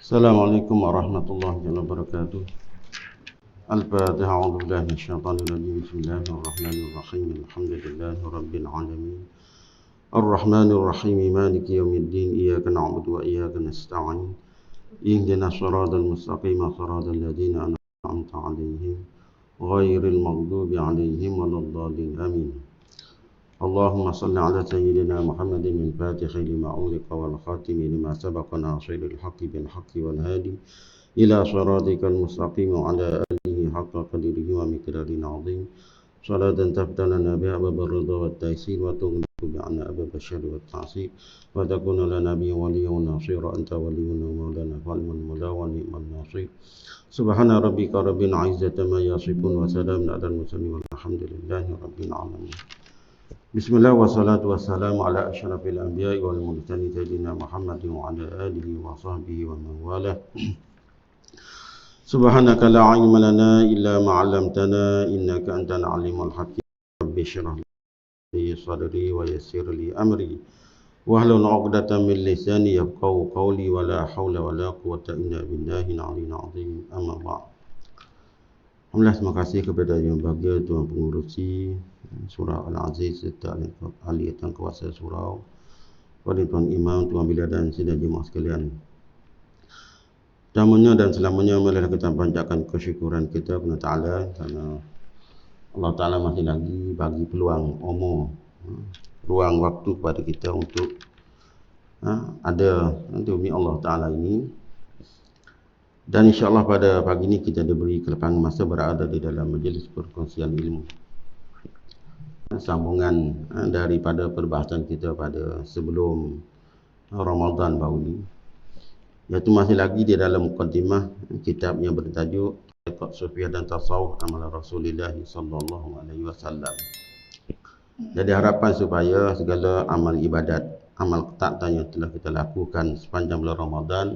Assalamualaikum warahmatullahi wabarakatuh. Al-Fatihah. A'udzu billahi minasyaitonir rajim. Bismillahirrahmanirrahim. Alhamdulillahi rabbil alamin. Ar-Rahmanir Rahim. Maliki yaumiddin. Iyyaka na'budu wa iyyaka nasta'in. Ihdinas shiratal mustaqim. Shiratal ladzina an'amta 'alaihim ghairil maghdubi 'alaihim waladdallin. Amin. اللهم صل على سيدنا محمد الفاتح لما أغلق والخاتم لما سبق ناصر الحق بالحق والهادي إلى صراطك المستقيم وعلى آله حق قدره ومقداره عظيم صلاة تفتح لنا بها باب الرضا والتيسير وتغلق بعنا أبواب الشر والتعصيب وتكون لنا به وليا وناصيرا أنت ولينا ومولانا فنعم المولى ونعم الناصير سبحان ربك رب العزة ما يصفون وسلام على المرسلين والحمد لله رب العالمين. Bismillah wassalatu wassalamu ala asyrafil anbiya'i wal mursalin sayyidina Muhammadin wa ala alihi wa sahbihi wa man walah. Subhanaka la ilma lana illa ma 'allamtana innaka antal alimul hakim. Rabbi shrah li sadri wa yassir li amri wahlul 'uqdatam min lisani yafqahu qawli wa la haula wa la quwwata illa billahi al-'aliyyil 'azim. Amma ba'd. Alhamdulillah, terima kasih kepada yang bahagia Tuan Pengurusi Surau Al-Aziz serta ahli yang kuasa surau, kepada Tuan Imam, Tuan Biladan, sidang jemaah sekalian. Pertamanya dan selamanya marilah kita panjatkan kesyukuran kita kepada Ta'ala kerana Allah Ta'ala masih lagi bagi peluang umur, ruang waktu kepada kita untuk ada demi Allah Ta'ala ini. Dan insyaAllah pada pagi ini kita diberi kelapangan masa berada di dalam majlis perkongsian ilmu, sambungan daripada perbahasan kita pada sebelum Ramadan baru ini, iaitu masih lagi di dalam mukadimah kitab yang bertajuk Tariqat Sufiyah dan Tasawuf Amal Rasulullah sallallahu alaihi wasallam. Jadi harapan supaya segala amal ibadat, amal ketaatan yang telah kita lakukan sepanjang bulan Ramadan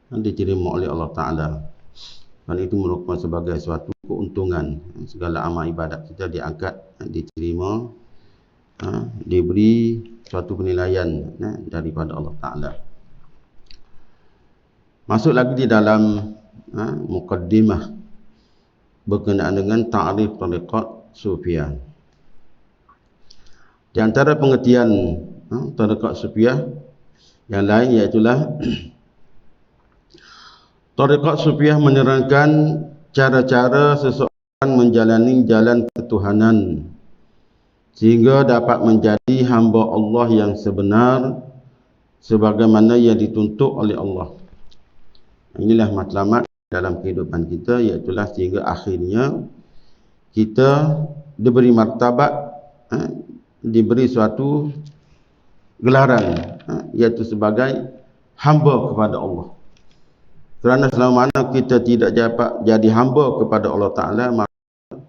diterima oleh Allah Ta'ala, dan itu merupakan sebagai suatu keuntungan. Segala amal ibadat kita diangkat, diterima, diberi suatu penilaian daripada Allah Ta'ala. Masuk lagi di dalam mukaddimah berkenaan dengan ta'rif tariqat sufiyah. Di antara pengertian tariqat sufiyah yang lain iaitulah Tariqat Sufiyah menerangkan cara-cara seseorang menjalani jalan ketuhanan sehingga dapat menjadi hamba Allah yang sebenar sebagaimana yang dituntut oleh Allah. Inilah matlamat dalam kehidupan kita, iaitulah sehingga akhirnya kita diberi martabat, diberi suatu gelaran, iaitu sebagai hamba kepada Allah. Kerana selama mana kita tidak dapat jadi hamba kepada Allah Ta'ala, maka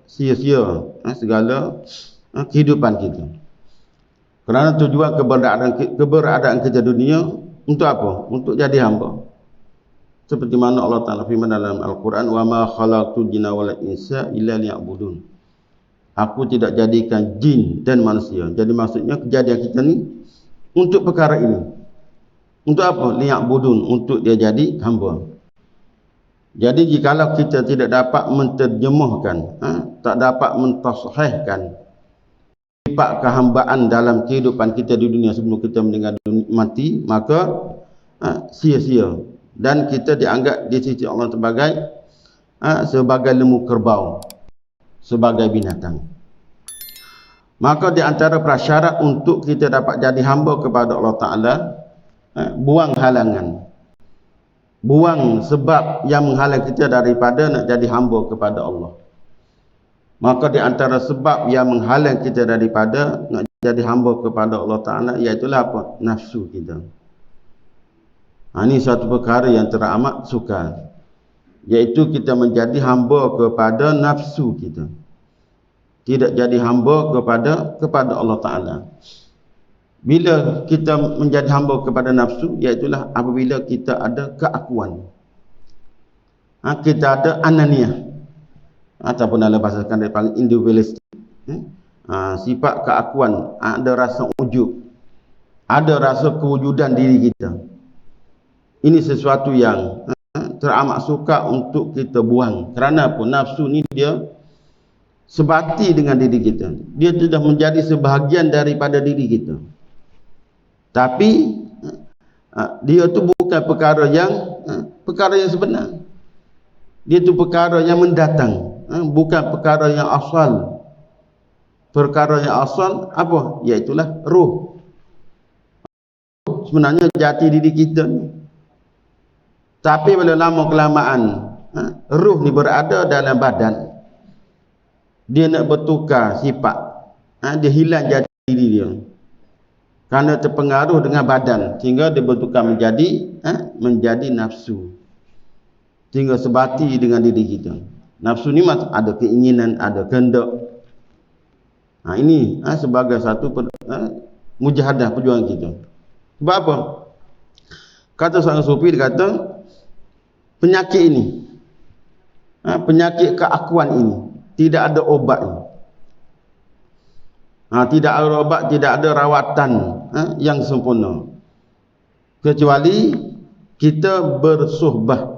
sia-sia segala kehidupan kita. Kerana tujuan keberadaan kita dunia untuk apa? Untuk jadi hamba. Seperti mana Allah Ta'ala firman dalam Al-Quran, wa ma khalaqtul jinna wal insa illa liya'budun. Aku tidak jadikan jin dan manusia. Jadi maksudnya kejadian kita ni untuk perkara ini. Untuk apa? Liya'budun, untuk dia jadi hamba. Jadi jikalau kita tidak dapat menterjemahkan, tak dapat mentasahihkan sifat kehambaan dalam kehidupan kita di dunia sebelum kita meninggal mati, maka sia-sia, dan kita dianggap di sisi Allah sebagai lembu kerbau, sebagai binatang. Maka di antara prasyarat untuk kita dapat jadi hamba kepada Allah Ta'ala, buang halangan, buang sebab yang menghalang kita daripada nak jadi hamba kepada Allah. Maka di antara sebab yang menghalang kita daripada nak jadi hamba kepada Allah Ta'ala, iaitulah apa? Nafsu kita. Ini satu perkara yang teramat sukar, iaitu kita menjadi hamba kepada nafsu kita, tidak jadi hamba kepada Allah Ta'ala. Bila kita menjadi hamba kepada nafsu, iaitulah apabila kita ada keakuan, kita ada ananiyah, ataupun dalam bahasa sekarang dipanggil individualistik, sifat keakuan, ada rasa ujub, ada rasa kewujudan diri kita. ini sesuatu yang teramat suka untuk kita buang. Kerana apa? Nafsu ni dia sebati dengan diri kita. Dia sudah menjadi sebahagian daripada diri kita. Tapi dia tu bukan perkara yang sebenar. Dia tu perkara yang mendatang, bukan perkara yang asal. Perkara yang asal apa? Iaitulah roh. Sebenarnya jati diri kita ni. Tapi bila lama kelamaan roh ni berada dalam badan, dia nak bertukar sifat, dia hilang jati diri dia kerana terpengaruh dengan badan, sehingga dia bertukar menjadi nafsu, sehingga sebati dengan diri kita. Nafsu ni ada keinginan, ada kehendak. Ini sebagai satu mujahadah perjuangan kita. Sebab apa? Kata seorang sufi, dia kata penyakit ini, penyakit keakuan ini tidak ada obat. Tidak ada obat, tidak ada rawatan yang sempurna, kecuali kita bersuhbah,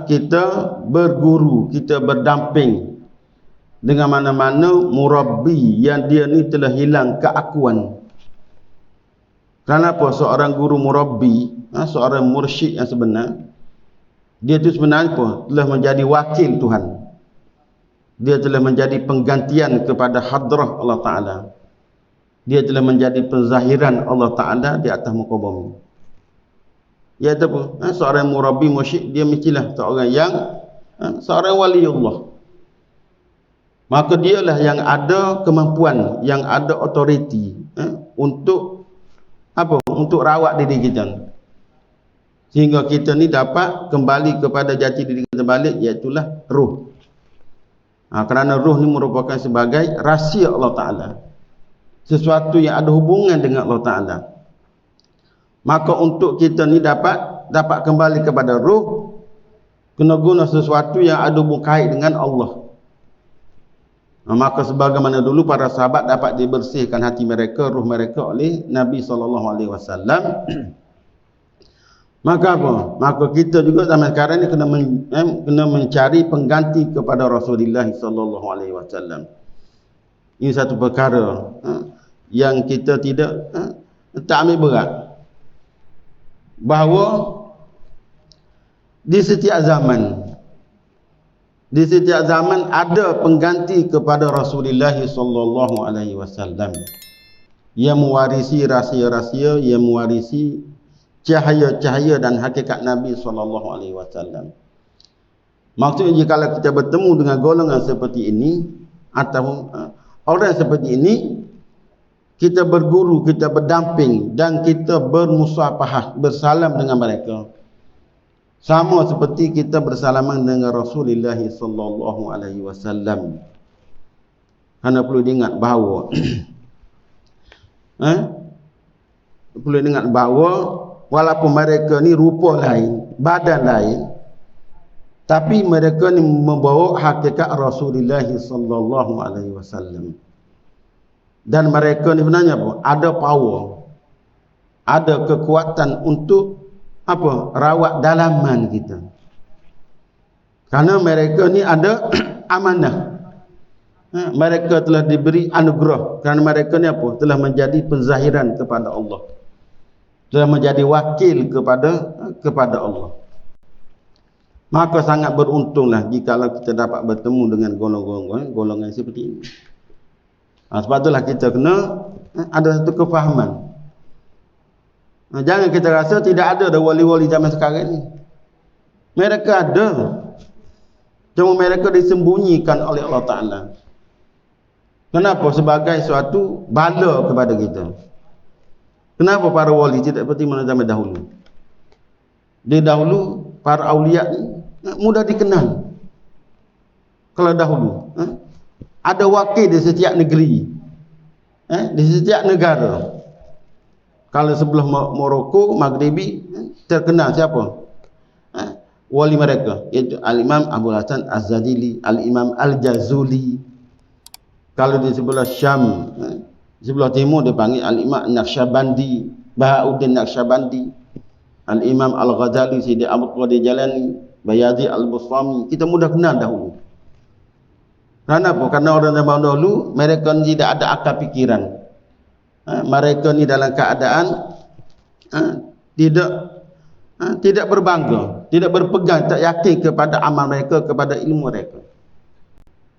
kita berguru, kita berdamping dengan mana-mana murabbi yang dia ni telah hilang keakuan. Kenapa? Seorang guru murabbi, seorang mursyid yang sebenar, dia tu sebenarnya apa? Telah menjadi wakil Tuhan. Dia telah menjadi penggantian kepada hadrah Allah Ta'ala. Dia telah menjadi penzahiran Allah Ta'ala di atas muka bumi. Iaitu apa? Seorang murabbi mursyid, dia mestilah seorang wali Allah. Maka dialah yang ada kemampuan, yang ada autoriti untuk apa? Untuk rawat diri kita, sehingga kita ni dapat kembali kepada jati diri kita balik, iaitulah ruh. Kerana ruh ni merupakan sebagai rahsia Allah Ta'ala, sesuatu yang ada hubungan dengan Allah Ta'ala. Maka untuk kita ni dapat kembali kepada ruh, kena guna sesuatu yang ada hubungan dengan Allah. Maka sebagaimana dulu para sahabat dapat dibersihkan hati mereka, ruh mereka oleh Nabi SAW. Maka apa? Maka kita juga zaman sekarang ni kena mencari pengganti kepada Rasulullah SAW. Ini satu perkara yang kita tak ambil berat. Bahawa di setiap zaman ada pengganti kepada Rasulullah SAW yang mewarisi rahsia-rahsia, yang mewarisi cahaya-cahaya dan hakikat Nabi SAW. Maksudnya jika kita bertemu dengan golongan seperti ini atau orang seperti ini, kita berguru, kita berdamping dan kita bermusafahah, bersalam dengan mereka, sama seperti kita bersalaman dengan Rasulullah SAW. Kerana perlu diingat bahawa walaupun mereka ni rupa lain, badan lain, tapi mereka ni membawa hakikat Rasulullah SAW. Dan mereka ni sebenarnya apa? Ada power, ada kekuatan untuk apa? Rawat dalaman kita. Karena mereka ni ada amanah. Mereka telah diberi anugerah. Kerana mereka ni apa? Telah menjadi penzahiran kepada Allah, telah menjadi wakil kepada Allah. Maka sangat beruntunglah jika kita dapat bertemu dengan golongan seperti ini. Sebab itulah kita kena ada satu kefahaman. Jangan kita rasa tidak ada wali-wali zaman sekarang ni. Mereka ada, cuma mereka disembunyikan oleh Allah Ta'ala. Kenapa? Sebagai suatu bala kepada kita. Kenapa para wali tidak seperti mana zaman dahulu? Di dahulu para awliya mudah dikenal. Kalau dahulu ada wakil di setiap negeri, di setiap negara. Kalau sebelah Morocco, Maghribi, terkenal siapa? Wali mereka, iaitu Al-Imam Abu Hasan Az-Zadili, Al-Imam Al-Jazuli. Kalau di sebelah Syam, sebelah timur dia panggil Al-Imam Naqsyabandi, Bahauddin Naqsyabandi. Al-Imam Al-Ghazali, Sidi Abdul Qadir Jalani, Bayazid Al-Bustami, kita mudah kenal dahulu. Kenapa? Karena orang zaman dahulu mereka ni tidak ada akal pikiran. Mereka ni dalam keadaan tidak berbangga, tidak berpegang, tak yakin kepada amal mereka, kepada ilmu mereka.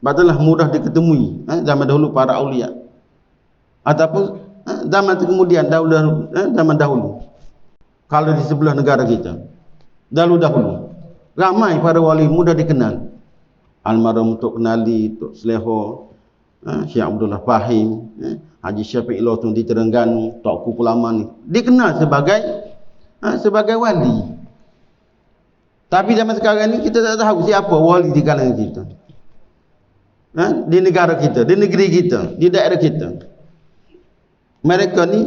Batalah mudah diketemui zaman dahulu para aulia, ataupun zaman kemudian zaman dahulu. Kalau di sebelah negara kita, dahulu ramai para wali mudah dikenal. Almarhum Tok Kenali, Tok Seleho, Syekh Abdullah Fahim, Haji Syafiq Lotun di Terengganu, Tok Kupulaman ni dikenal sebagai wali. Tapi zaman sekarang ni kita tak tahu siapa wali di kalangan kita. Di negara kita, di negeri kita, di daerah kita. Mereka ni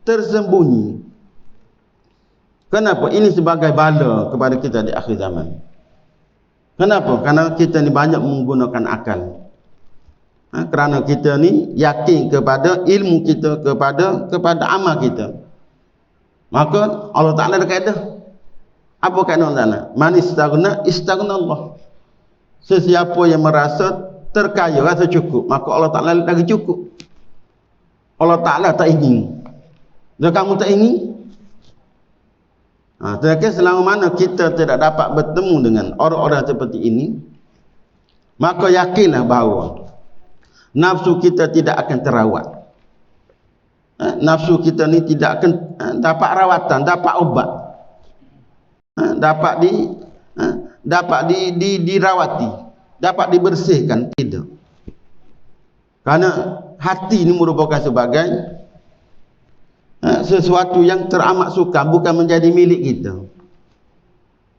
tersembunyi. Kenapa? Ini sebagai bala kepada kita di akhir zaman. Kenapa? Karena kita ni banyak menggunakan akal. Kerana kita ni yakin kepada ilmu kita, kepada amal kita. Maka Allah Ta'ala ada kaedah. Apa kaedah Allah Ta'ala? Man istaghna Allah. Sesiapa yang merasa terkaya, rasa cukup, maka Allah Ta'ala lagi cukup. Allah Ta'ala tak ingin. Dan kamu tak ingin? Tetapi selama mana kita tidak dapat bertemu dengan orang-orang seperti ini, maka yakinlah bahawa nafsu kita tidak akan terawat. Nafsu kita ni tidak akan dapat rawatan, dapat obat, dapat dirawati, dapat dibersihkan, tidak. Karena hati ini merupakan sebagai sesuatu yang teramat sukar, bukan menjadi milik kita.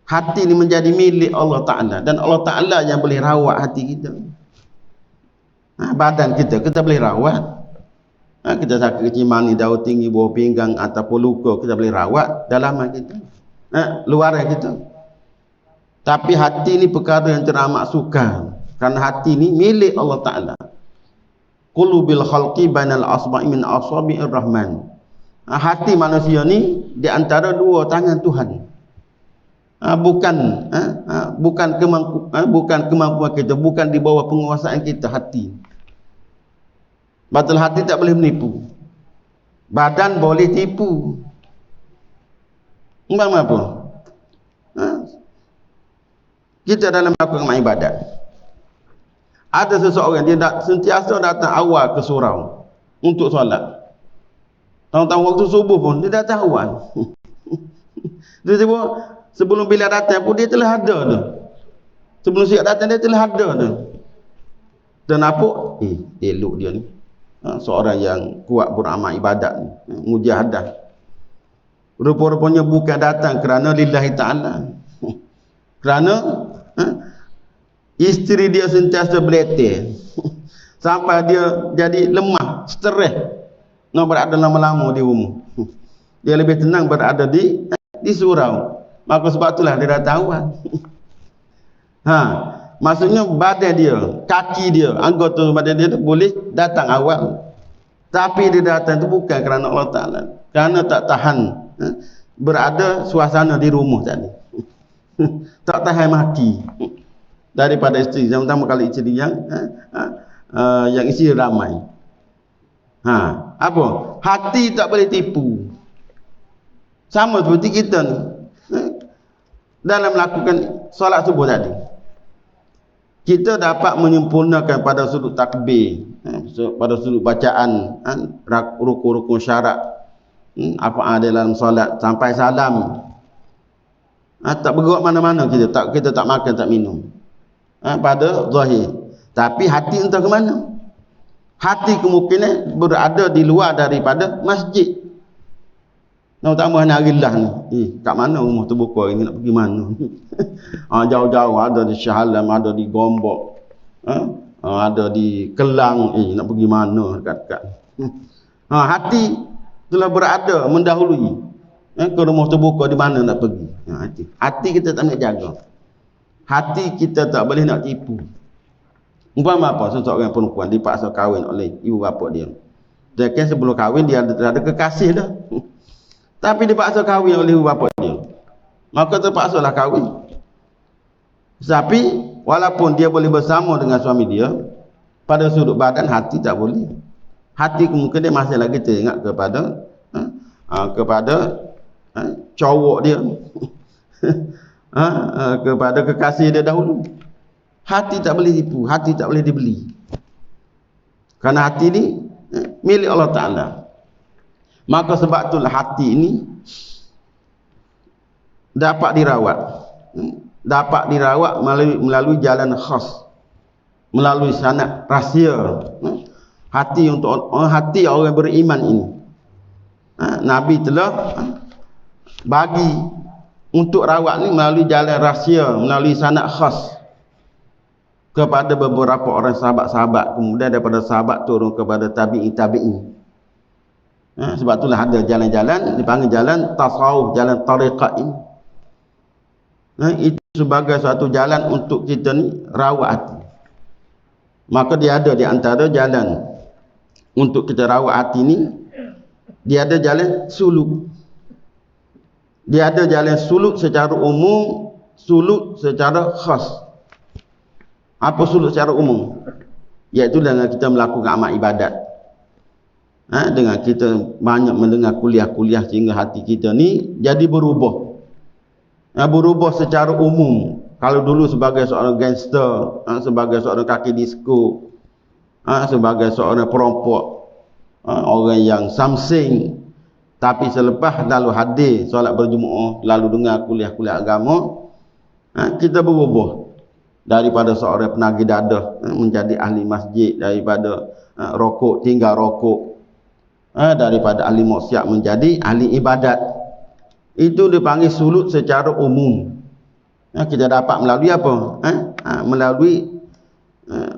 Hati ini menjadi milik Allah Ta'ala, dan Allah Ta'ala yang boleh rawat hati kita. Badan kita boleh rawat. Kita sakit kecil mani, darah tinggi, bawah pinggang ataupun luka, kita boleh rawat dalaman kita, luaran kita. Tapi hati ini perkara yang teramat sukar, kerana hati ini milik Allah Ta'ala. Qulubil khalqi bainal asba'i min asabi'ir rahman. Hati manusia ni di antara dua tangan Tuhan. Bukan kemampuan kita, bukan di bawah penguasaan kita hati. Betul, hati tak boleh menipu. Badan boleh tipu. Umpama apa? Kita dalam melakukan ibadat, ada seseorang dia sentiasa datang awal ke surau untuk solat. Tahu-tahu waktu subuh pun dia datang awal. Dia sebelum bila datang pun dia telah ada tu. Sebelum siap datang dia telah ada tu. Dan nampak elok dia ni. Seorang yang kuat beramal ibadat ni, mujahadah. Rupa-rupanya bukan datang kerana lillahi ta'ala. Kerana isteri dia sentiasa beletir sampai dia jadi lemah, stres. Nak berada lama-lama di rumah. Dia lebih tenang berada di surau. Maka sebab itulah dia datang awal. Maksudnya badan dia, kaki dia, anggota badan dia boleh datang awal. Tapi dia datang itu bukan kerana Allah Ta'ala, kerana tak tahan berada suasana di rumah tadi. Tak tahan maki daripada isteri, terutama kalau isteri yang isteri ramai. Apa? Hati tak boleh tipu. Sama seperti kita ni dalam melakukan solat subuh tadi, kita dapat menyempurnakan pada sudut takbir, pada sudut bacaan, rukun-rukun syarat, apa ada dalam solat sampai salam. Tak bergerak mana-mana kita tak makan, tak minum, pada zahir. Tapi hati entah ke mana. Hati kemungkinan berada di luar daripada masjid. Nak tambah narillah ni. Kat mana rumah terbuka ini, nak pergi mana? Jauh-jauh ada di Shah Alam, ada di Gombok, ada di Kelang. Nak pergi mana dekat-dekat. Hati telah berada mendahului. Ke rumah terbuka di mana nak pergi. Hati kita tak nak jaga. Hati kita tak boleh nak tipu. Umpama apa, seseorang perempuan dipaksa kahwin oleh ibu bapa dia. Dan sebelum kahwin dia ada kekasih dah. Tapi dipaksa kahwin oleh bapa dia. Maka terpaksalah kahwin. Tapi walaupun dia boleh bersama dengan suami dia, pada sudut badan hati tak boleh. Hati mungkin dia masih lagi teringat kepada cowok dia. Kepada kekasih dia dahulu. Hati tak boleh tipu, hati tak boleh dibeli. Karena hati ni milik Allah Ta'ala. Maka sebab itulah hati ini dapat dirawat. Dapat dirawat melalui jalan khas, melalui sanad rahsia. Hati untuk hati orang beriman ini, Nabi telah bagi untuk rawat ni melalui jalan rahsia, melalui sanad khas kepada beberapa orang sahabat-sahabat, kemudian daripada sahabat turun kepada tabi'in. Sebab itulah ada jalan-jalan dipanggil jalan tasawuf, jalan tariqat ini. Itu sebagai suatu jalan untuk kita ni rawat hati. Maka dia ada di antara jalan untuk kita rawat hati ni, dia ada jalan suluk. Dia ada jalan suluk secara umum, suluk secara khas. Apa suluk secara umum? Iaitu dengan kita melakukan amal ibadat. Dengan kita banyak mendengar kuliah-kuliah sehingga hati kita ni jadi berubah. Berubah secara umum. Kalau dulu sebagai seorang gangster, sebagai seorang kaki disko, sebagai seorang perompak, orang yang samsing, tapi selepas lalu hadir solat berjemaah, lalu dengar kuliah-kuliah agama, kita berubah daripada seorang penagih dadah menjadi ahli masjid, daripada rokok tinggal rokok, daripada ahli maksiat menjadi ahli ibadat. Itu dipanggil suluk secara umum. Kita dapat melalui apa?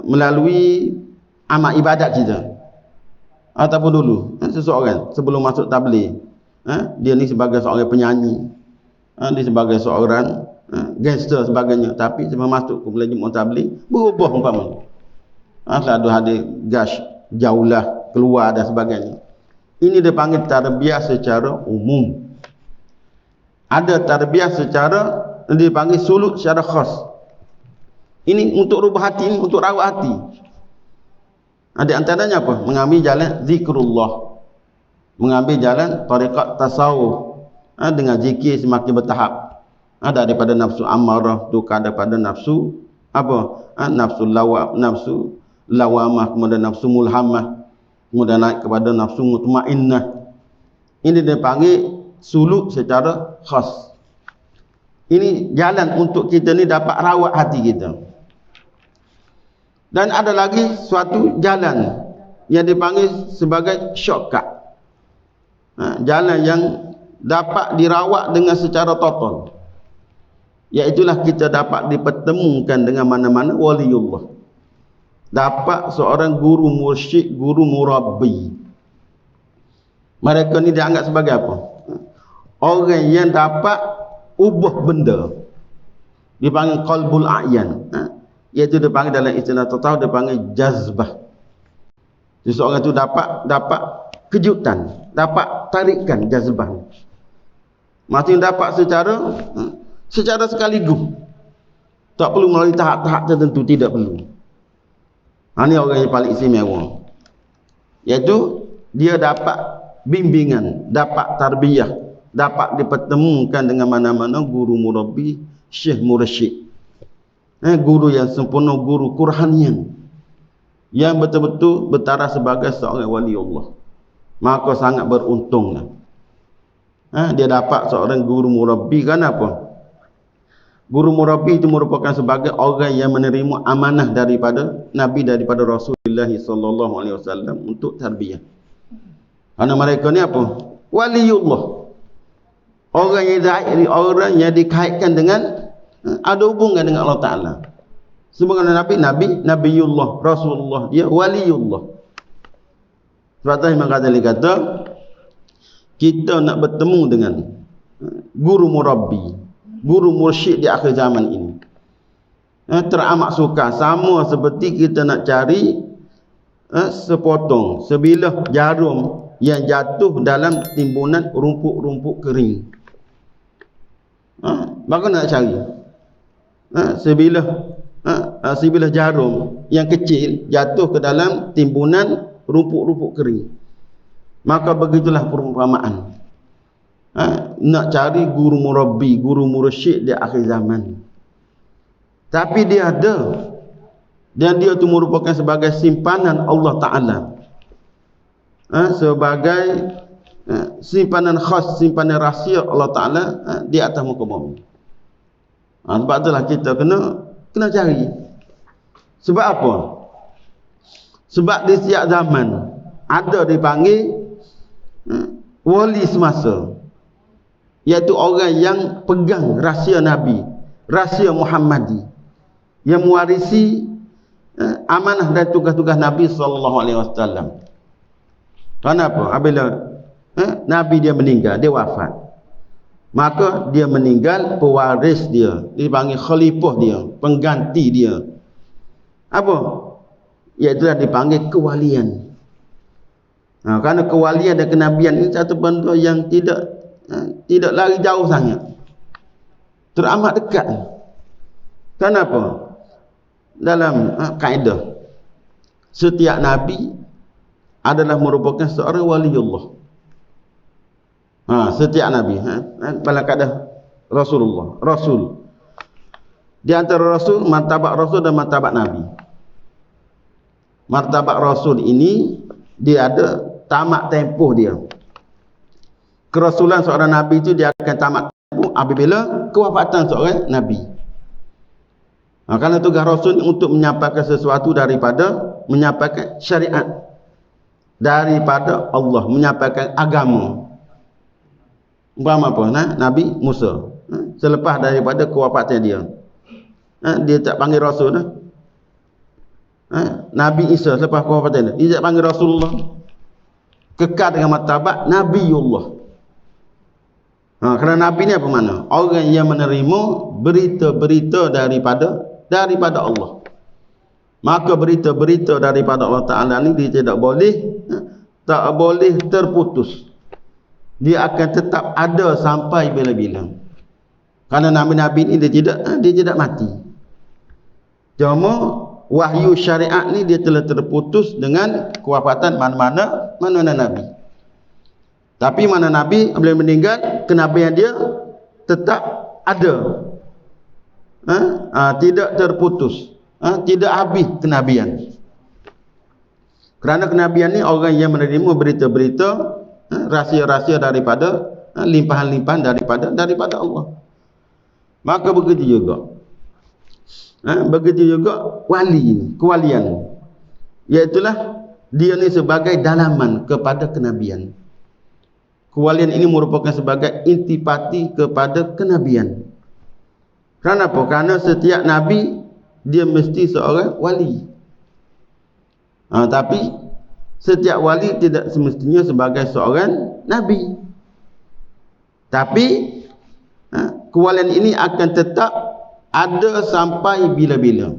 Melalui amal ibadat kita. Ataupun dulu seseorang sebelum masuk tabligh, dia ni sebagai seorang penyanyi, dia sebagai seorang gangster sebagainya, tapi sebelum masuk ke bulan Jumaat tabligh berubah umpamanya. Selalu ada gas jauhlah keluar dan sebagainya. Ini dipanggil tarbiyah secara umum. Ada tarbiyah secara dipanggil suluk secara khas. Ini untuk rubah hati, ini untuk rawat hati. Di antaranya apa? Mengambil jalan zikrullah, mengambil jalan tariqat tasawuf, dengan zikir semakin bertahap. Daripada nafsu amarah tukar daripada nafsu apa? Nafsu lawamah, kemudian nafsu mulhamah, kemudian naik kepada nafsu mutmainnah. Ini dipanggil suluk secara khas. Ini jalan untuk kita ni dapat rawat hati kita. Dan ada lagi suatu jalan yang dipanggil sebagai shortcut. Jalan yang dapat dirawat dengan secara total. Iaitulah kita dapat dipertemukan dengan mana-mana waliullah. Dapat seorang guru mursyid, guru murabbi. Mereka ni dianggap sebagai apa? Orang yang dapat ubah benda, dipanggil qalbul a'yan. Iaitu dipanggil dalam istilah tasawuf dipanggil jazbah. Seseorang itu dapat kejutan, dapat tarikan jazbah. Maksudnya dapat secara sekaligus. Tak perlu melalui tahap-tahap tertentu, tidak perlu. Ini orang yang paling istimewa. Iaitu dia dapat bimbingan, dapat tarbiyah, dapat dipertemukan dengan mana-mana guru murabbi, syekh mursyid. Guru yang sempurna, guru Qur'anian yang betul-betul bertaraf sebagai seorang wali Allah. Maka sangat beruntunglah. Dia dapat seorang guru murabbi. Kenapa? Guru murabbi itu merupakan sebagai orang yang menerima amanah daripada Nabi, daripada Rasulullah sallallahu alaihi wasallam untuk tarbiyah. Karena mereka ni apa? Waliullah. Orang yang dikaitkan dengan ada hubungan dengan Allah Ta'ala. Sebagaimana Nabiullah, Rasulullah, dia waliullah. Sebab tu Imam Ghazali kata, kita nak bertemu dengan guru murabbi, guru mursyid di akhir zaman ini, teramat sukar. Sama seperti kita nak cari sepotong, sebilah jarum yang jatuh dalam timbunan rumput-rumput kering. Bagaimana nak cari? Sebilah jarum yang kecil jatuh ke dalam timbunan rumput-rumput kering. Maka begitulah perumpamaan. Nak cari guru murabbi, guru mursyid di akhir zaman. Tapi dia ada. Dan dia itu merupakan sebagai simpanan Allah Ta'ala. Sebagai simpanan khas, simpanan rahsia Allah Ta'ala di atas muka bumi. Sebab itulah kita kena cari. Sebab apa? Sebab di setiap zaman ada dipanggil wali semasa, iaitu orang yang pegang rahsia Nabi, rahsia Muhammadi, yang mewarisi amanah dan tugas-tugas Nabi SAW. Kenapa? Apabila Nabi dia meninggal, dia wafat, maka dia meninggal, pewaris dia dipanggil khalifah dia, pengganti dia. Apa? Iaitulah dipanggil kewalian. Kerana kewalian dan kenabian ini satu benda yang tidak lari jauh sangat, teramat dekat. Kenapa? Dalam kaedah, setiap Nabi adalah merupakan seorang waliullah. Setiap Nabi dalam kaedah Rasulullah, Rasul. Di antara Rasul, martabat Rasul dan martabat Nabi. Martabat Rasul ini dia ada tamat tempoh dia. Kerasulan seorang Nabi itu dia akan tamat tempoh apabila kewafatan seorang Nabi. Kerana tugas Rasul untuk menyampaikan sesuatu daripada menyampaikan syariat daripada Allah, menyampaikan agama. Umpama apa? Nabi Musa, selepas daripada kewafatan dia, dia tak panggil Rasul. Nabi Isa selepas kewafatan dia tak panggil Rasulullah, kekal dengan martabat Nabiullah. Kerana Nabi ni apa makna? Orang yang menerima berita-berita daripada Allah. Maka berita-berita daripada Allah Ta'ala ni dia tak boleh terputus. Dia akan tetap ada sampai bila-bila. Kerana Nabi-Nabi ni dia tidak mati. Cuma wahyu syariat ni dia telah terputus dengan kewafatan mana-mana Nabi. Tapi mana Nabi bila meninggal, kenabian dia tetap ada. Tidak terputus, tidak habis kenabian. Kerana kenabian ni orang yang menerima berita-berita, rahsia-rahsia daripada limpahan-limpahan daripada Allah. Maka begitu juga wali ni, kewalian, iaitulah dia ni sebagai dalaman kepada kenabian. Kewalian ini merupakan sebagai intipati kepada kenabian. Kerana apa? Kerana setiap Nabi dia mesti seorang wali. Tapi setiap wali tidak semestinya sebagai seorang Nabi. Tapi kewalian ini akan tetap ada sampai bila-bila.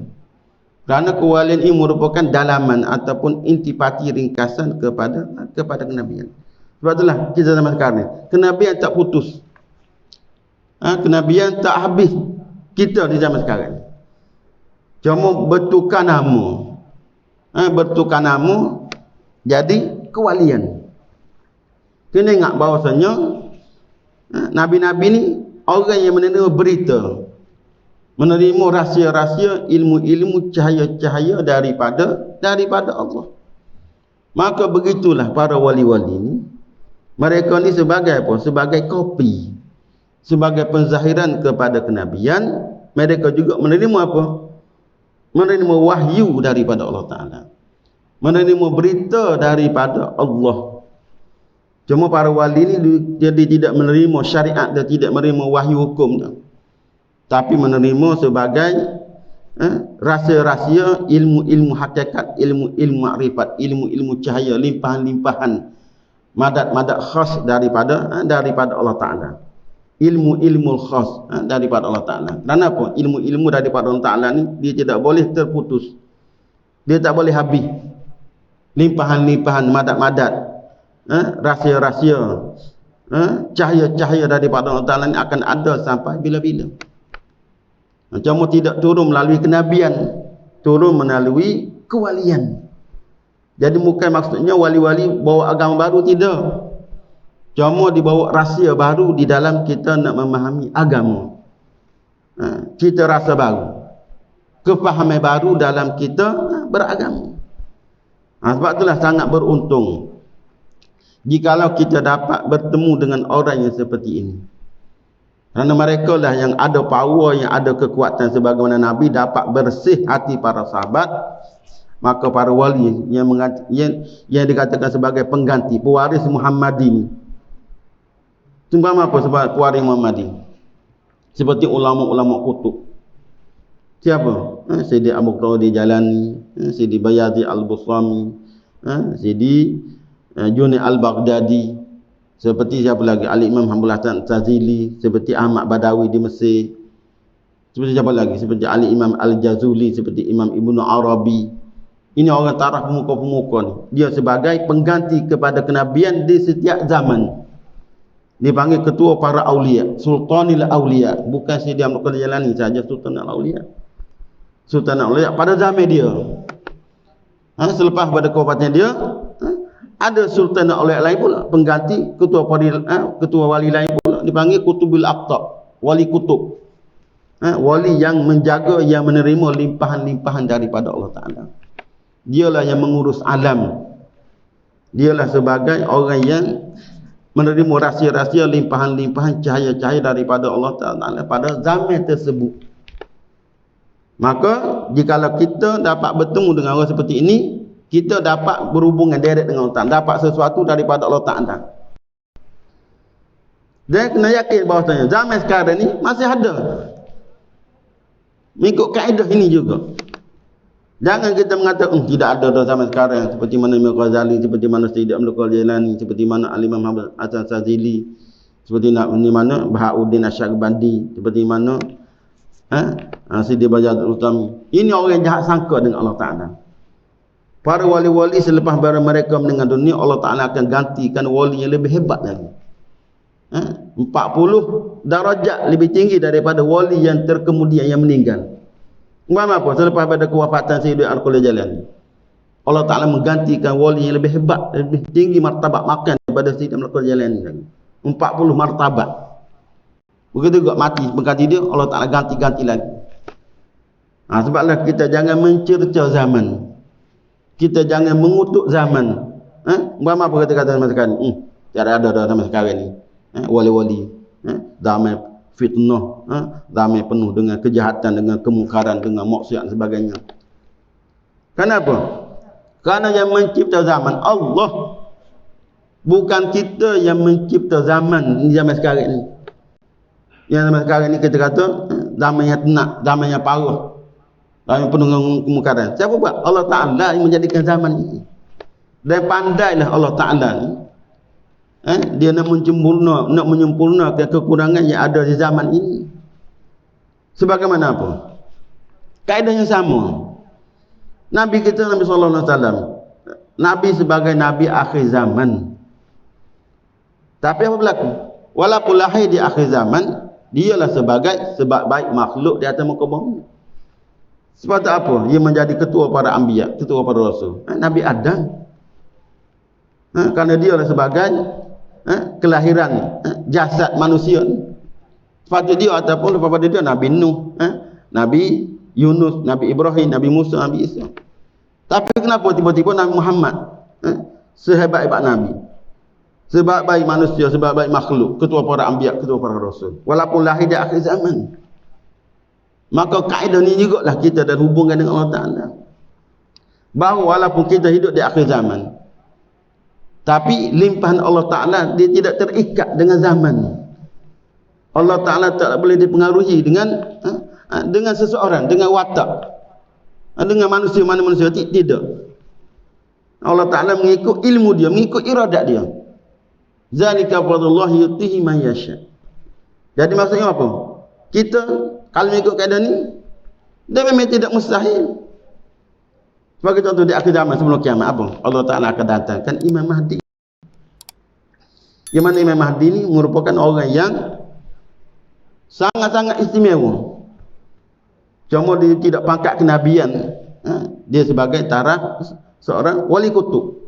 Kerana kewalian ini merupakan dalaman ataupun intipati ringkasan kepada kenabian. Sebab itulah kita zaman sekarang ni, kenabian tak putus. Kenabian tak habis kita di zaman sekarang. Cuma bertukar nama. Bertukar nama jadi kewalian. Kena ingat bahawasanya Nabi-Nabi ni orang yang menerima berita, menerima rahsia-rahsia, ilmu-ilmu, cahaya-cahaya daripada Allah. Maka begitulah para wali-wali ni, mereka ni sebagai apa? Sebagai kopi, sebagai penzahiran kepada kenabian. Mereka juga menerima apa? Menerima wahyu daripada Allah Ta'ala, menerima berita daripada Allah. Cuma para wali ni jadi tidak menerima syariat dan tidak menerima wahyu hukum, tapi menerima sebagai rahsia-rahsia, ilmu-ilmu hakikat, ilmu-ilmu makrifat, ilmu-ilmu cahaya, limpahan-limpahan, madat-madat khas daripada Allah Ta'ala. Ilmu-ilmu khas daripada Allah Ta'ala. Kerana apa? Ilmu-ilmu daripada Allah Ta'ala ni dia tidak boleh terputus, dia tak boleh habis. Limpahan-limpahan, madat-madat, rahsia-rahsia, cahaya-cahaya daripada Allah Ta'ala ini akan ada sampai bila-bila. Cuma tidak turun melalui kenabian, turun melalui kewalian. Jadi bukan maksudnya wali-wali bawa agama baru, tidak. Cuma dibawa rahsia baru di dalam kita nak memahami agama. Cita rasa baru, kefahaman baru dalam kita beragama. Sebab itulah sangat beruntung jikalau kita dapat bertemu dengan orang yang seperti ini. Kerana mereka lah yang ada power, yang ada kekuatan sebagaimana Nabi dapat bersih hati para sahabat. Maka para wali yang dikatakan sebagai pengganti, pewaris Muhammadi. Seumpama apa sebab pewaris Muhammadi? Seperti ulama-ulama kutub. Siapa? Sidi Abu Qadir Jalani, Sidi Bayazid Al-Bustami, Sidi Junaid Al-Baghdadi. Seperti siapa lagi? Al-Imam Hamdullah Tazili, seperti Ahmad Badawi di Mesir. Seperti siapa lagi? Seperti Al-Imam Al-Jazuli, seperti Imam Ibnu Arabi. Ini orang taraf pemuka-pemuka ni. Dia sebagai pengganti kepada kenabian di setiap zaman. Dipanggil ketua para awliya, Sultanil Awliya. Bukan Sidi Abdul Qadir Jalani saja Sultanil Awliya. Sultanil Awliya pada zaman dia. Selepas pada kewafatannya dia, ada Sultanil Awliya lain pula, pengganti ketua wali lain pula, dipanggil Kutubul Aqtab, wali kutub. Wali yang menjaga, yang menerima limpahan-limpahan daripada Allah Ta'ala. Dialah yang mengurus alam. Dialah sebagai orang yang menerima rahsia-rahsia, limpahan-limpahan, cahaya-cahaya daripada Allah Ta'ala pada zaman tersebut. Maka jikalau kita dapat bertemu dengan orang seperti ini, kita dapat berhubungan direct dengan Allah Ta'ala, dapat sesuatu daripada Allah Ta'ala. Dan kena yakin bahawasanya zaman sekarang ni masih ada. Mengikut kaedah ini juga. Jangan kita mengatakan tidak ada dalam zaman sekarang, seperti mana Imam Ghazali, seperti mana Sayyid Abdul Qadir Jalani, seperti mana Al-Imam Hasan Shazili, seperti mana Bahauddin Asy-Syarbandi, seperti mana Sidi Bajad Utami. Ini orang yang jahat sangka dengan Allah Ta'ala. Para wali-wali selepas mereka meninggal dunia, Allah Ta'ala akan gantikan wali yang lebih hebat lagi. 40 darajat lebih tinggi daripada wali yang terkemudian yang meninggal. Apa? Selepas pada kewafatan Sayyid Abdul Qadir Jalani, Allah Ta'ala menggantikan wali yang lebih hebat, lebih tinggi martabat makan daripada Sayyid Abdul Qadir Jalani lagi. 40 martabat. Begitu juga mati berganti dia, Allah Ta'ala ganti-ganti lagi. Sebablah kita jangan mencerca zaman. Kita jangan mengutuk zaman. Apa kata-kata zaman sekarang? Tiada ada zaman sekarang ni. Wali-wali. Zaman fitnah, damai penuh dengan kejahatan, dengan kemungkaran, dengan maksiat dan sebagainya. Kenapa? Kerana yang mencipta zaman Allah, bukan kita yang mencipta zaman sekarang ini. Yang zaman sekarang ini kita kata zaman yang tenak, zaman yang parah, zaman penuh dengan kemungkaran. Siapa buat? Allah Ta'ala yang menjadikan zaman ini. Dan pandailah Allah Ta'ala ni, dia nak menyempurnakan kekurangan yang ada di zaman ini. Sebagaimana apa? Kaedahnya sama. Nabi kita, Nabi sallallahu alaihi wasallam, Nabi sebagai Nabi akhir zaman. Tapi apa berlaku? Walaupun lahir di akhir zaman, dialah sebab baik makhluk di atas muka bumi. Sebab apa? Dia menjadi ketua para anbiya, ketua para rasul. Nabi Adam. Kerana dialah sebagai kelahiran jasad manusia. Sepatutnya dia ataupun lepas pada dia Nabi Nuh, Nabi Yunus, Nabi Ibrahim, Nabi Musa, Nabi Isa. Tapi kenapa tiba-tiba Nabi Muhammad sehebat-hebat Nabi, sebaik-baik manusia, sebaik-baik makhluk, ketua para anbiya, ketua para rasul, walaupun lahir di akhir zaman? Maka kaedah ni juga lah kita dan hubungan dengan Allah Ta'ala, bahawa walaupun kita hidup di akhir zaman, tapi limpahan Allah Ta'ala dia tidak terikat dengan zaman. Allah Ta'ala tak boleh dipengaruhi dengan seseorang, dengan watak, dengan manusia, mana manusia, tidak. Allah Ta'ala mengikut ilmu dia, mengikut iradat dia. Zalika fadlullahi yutihi man yasha. Jadi maksudnya apa? Kita kalau mengikut keadaan ni, dia memang tidak mustahil. Sebagai contoh di akhir zaman sebelum kiamat, apa? Allah Ta'ala akan datangkan Imam Mahdi. Yang mana Imam Mahdi ni merupakan orang yang sangat-sangat istimewa. Cuma dia tidak pangkat kenabian. Dia sebagai taraf seorang wali kutub.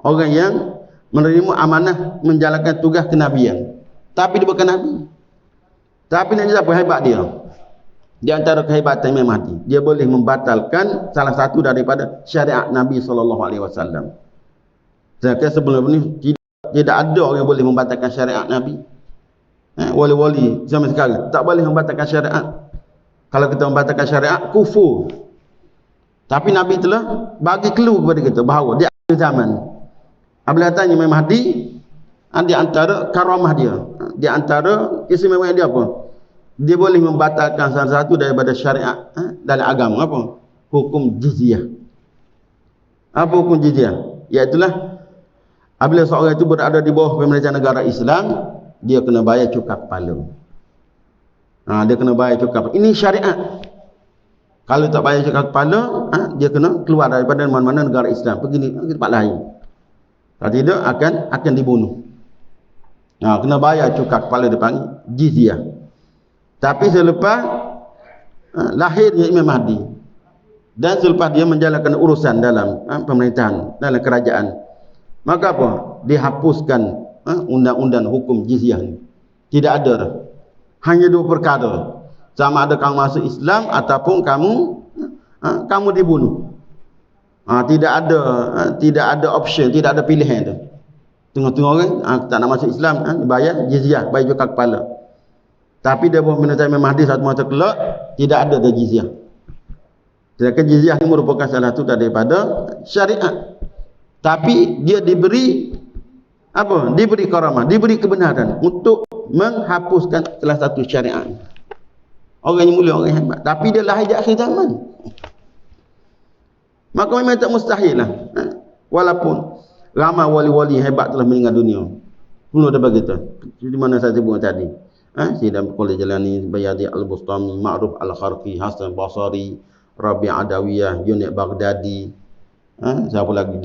Orang yang menerima amanah menjalankan tugas kenabian. Tapi dia bukan nabi. Tapi nak apa hebat dia? Di antara kehebatan Imam Mahdi, dia boleh membatalkan salah satu daripada syariat Nabi SAW. Sedangkan sebelum ini tidak ada orang yang boleh membatalkan syariat Nabi. Wali-wali zaman sekarang tak boleh membatalkan syariat. Kalau kita membatalkan syariat, kufur. Tapi Nabi telah bagi clue kepada kita bahawa di akhir zaman, apabila tanya Imam Mahdi, di antara karamah dia, di antara keistimewaan dia apa? Dia boleh membatalkan salah satu daripada syariat dalam agama. Apa? Hukum jizyah. Apa hukum jizyah? Iaitulah apabila seorang itu berada di bawah pemerintahan negara Islam, dia kena bayar cukai kepala. Dia kena bayar cukai kepala. Ini syariat. Kalau tak bayar cukai kepala, dia kena keluar daripada mana-mana negara Islam, pergi ke tempat lain. Kalau tidak akan dibunuh. Kena bayar cukai kepala, dipanggil jizyah. Tapi selepas lahirnya Imam Mahdi dan selepas dia menjalankan urusan dalam pemerintahan, dalam kerajaan, maka apa? Dihapuskan undang-undang hukum jizyah ni. Tidak ada dah. Hanya dua perkara. Sama ada kamu masuk Islam ataupun kamu dibunuh. Tidak ada option, tidak ada pilihan tu. Tengok-tengok orang tak nak masuk Islam, bayar jizyah, bayar cukai kepala. Tapi dia pun minta Imam Mahdi satu masa kelak, tidak ada jizyah. Sedangkan jizyah ini merupakan salah satu daripada syariat. Tapi dia diberi apa? Diberi karamah, diberi kebenaran untuk menghapuskan salah satu syariat. Orang yang mulia, orang yang hebat. Tapi dia lahir di akhir zaman. Maka memang tak mustahil lah. Walaupun ramai wali-wali hebat telah meninggal dunia. Penuh ada begitu. Di mana saya sebut tadi. Sayyidina Abdul Jalani, Bayadi Al-Bustami, Ma'ruf Al-Kharqi, Hasan Basri, Rabi' Adawiyah, Yunus Baghdadi, siapa lagi?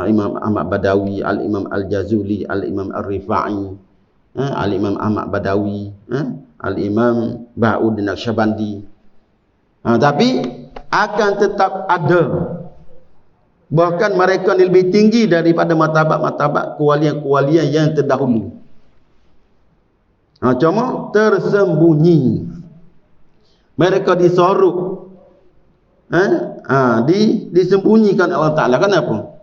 Imam Ahmad Badawi, Al-Imam Al-Jazuli, Al-Imam Al-Rifa'i, Al-Imam Ahmad Badawi, Al-Imam Ba'uddin Al-Syabandi. Tapi akan tetap ada. Bahkan mereka lebih tinggi daripada martabat-martabat kewalian-kewalian yang terdahulu. Cuma tersembunyi. Mereka disorok. Disembunyikan Allah Ta'ala. Kenapa?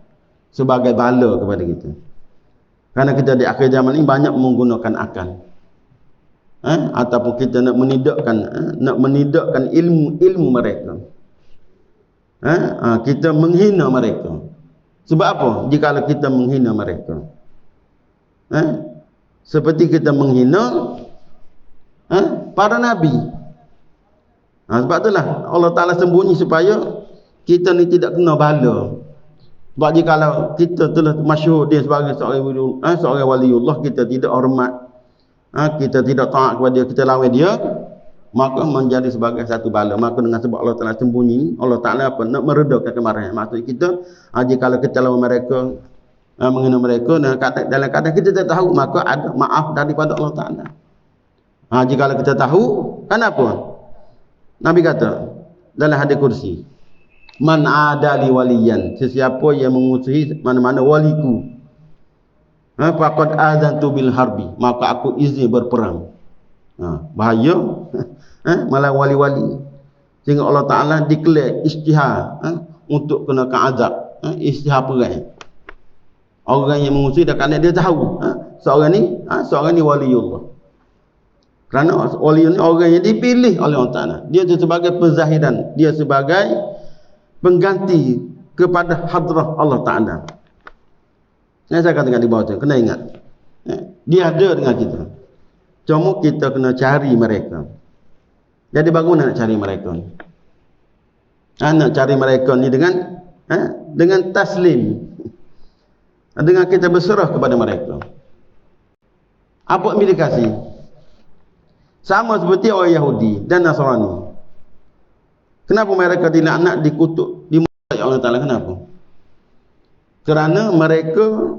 Sebagai bala kepada kita. Karena kita di akhir zaman ini banyak menggunakan akal. Ataupun kita nak menidakkan ilmu mereka. Kita menghina mereka. Sebab apa? Jikalau kita menghina mereka, seperti kita menghina para nabi. Sebab itulah Allah Ta'ala sembunyi supaya kita ni tidak kena bala. Sebab jikalau kita telah masyhur dia sebagai seorang waliullah, kita tidak hormat, kita tidak taat kepada dia, kita lawan dia, maka menjadi sebagai satu bala. Maka dengan sebab Allah Ta'ala sembunyi, Allah Ta'ala apa? Nak meredakan kemarahan. Maksud kita, jikalau kita lawan mereka, menghina mereka, dalam keadaan kita tak tahu, maka ada maaf daripada Allah Ta'ala. Jikalau kita tahu, kenapa? Nabi kata dalam hadis kursi, man adali waliyan, sesiapa yang memusuhi mana-mana waliku, faqad azantu bil harbi, maka aku izin berperang. Bahaya malah wali-wali. Sehingga Allah Ta'ala declare istihar untuk kenakan azab, istihar perang. Orang yang memusuhi dah, kerana dia tahu seorang ni waliullah. Kerana wali ni orang yang dipilih oleh Allah Ta'ala. Dia sebagai penzahiran, dia sebagai pengganti kepada hadrah Allah Ta'ala. Yang saya katakan di bawah tu, kena ingat, dia ada dengan kita. Cuma kita kena cari mereka. Jadi bagaimana nak cari mereka ni? Nak cari mereka ni dengan taslim, dengan kita berserah kepada mereka. Apa implikasi? Sama seperti orang Yahudi dan Nasrani. Kenapa mereka dilaknat, dikutuk, dimurkai Allah Ta'ala? Kenapa? Kerana mereka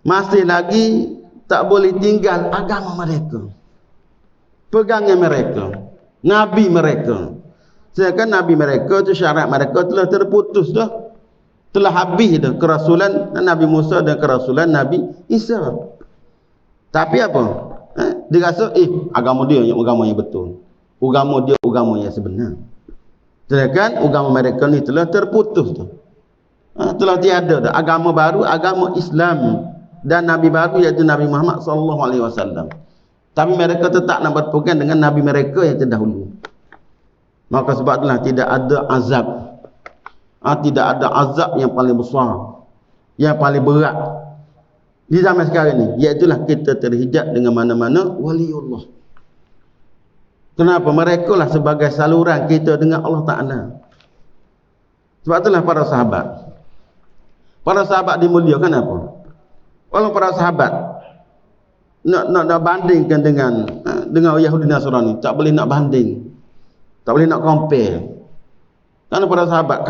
masih lagi tak boleh tinggal agama mereka, pegangan mereka, nabi mereka. Sedangkan nabi mereka tu, syarat mereka telah terputus dah, telah habis dah, kerasulan Nabi Musa dan kerasulan Nabi Isa. Tapi apa? Dia rasa agama dia yang agama yang betul, agama dia agama yang sebenar. Sedangkan agama mereka ni telah terputus dah. Telah tiada dah agama baru, agama Islam, dan nabi baru iaitu Nabi Muhammad SAW. Tapi mereka tetap nak berpegang dengan nabi mereka yang terdahulu. Maka sebab itulah tidak ada azab, tidak ada azab yang paling besar, yang paling berat di zaman sekarang ni, iaitulah kita terhijab dengan mana-mana waliullah. Kenapa? Mereka lah sebagai saluran kita dengan Allah Ta'ala. Sebab itulah para sahabat dimuliakan apa? Kalau para sahabat nak bandingkan dengan Yahudi Nasrani, tak boleh nak banding, tak boleh nak compare. Kerana para sahabat